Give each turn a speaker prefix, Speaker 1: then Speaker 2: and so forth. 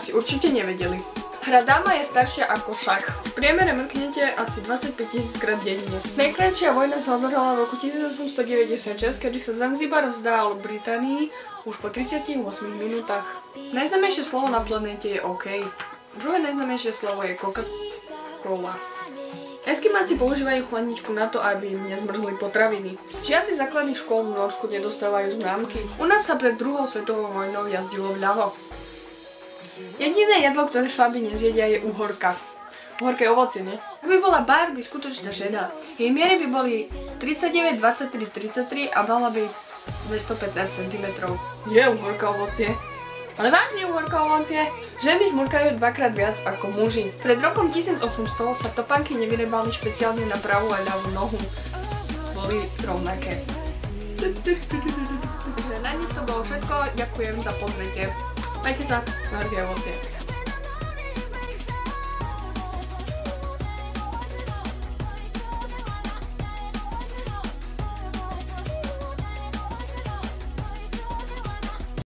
Speaker 1: si určite nevedeli. Hra dáma je staršia ako šach. V priemere mrknete asi 25 000 krát denne. Najkrajšia vojna sa odohrala v roku 1896, kedy sa Zanzibar vzdal Británii už po 38 minútach. Najznámejšie slovo na planéte je OK. Druhé najznámejšie slovo je Coca-Cola. Eskimáci používajú chladničku na to, aby im nezmrzli potraviny. Žiaci základných škôl v Norsku nedostávajú známky. U nás sa pred druhou svetovou vojnou jazdilo vľavo. Jediné jedlo, ktoré Šváby nezjedia, je uhorka. Uhorka je ovocie, nie? Ak by bola Barbie skutočná žena, jej miery by boli 39, 23, 33 a mala by 215 cm. Je uhorka ovocie. Ale vážne uhorka ovocie? Ženy žmurkajú dvakrát viac ako muži. Pred rokom 1800 sa topánky nevyrebali špeciálne na pravú a ľavú nohu. Boli rovnaké. Takže na dnes to bolo všetko. Ďakujem za pozretie. Majte sa, na ovocie.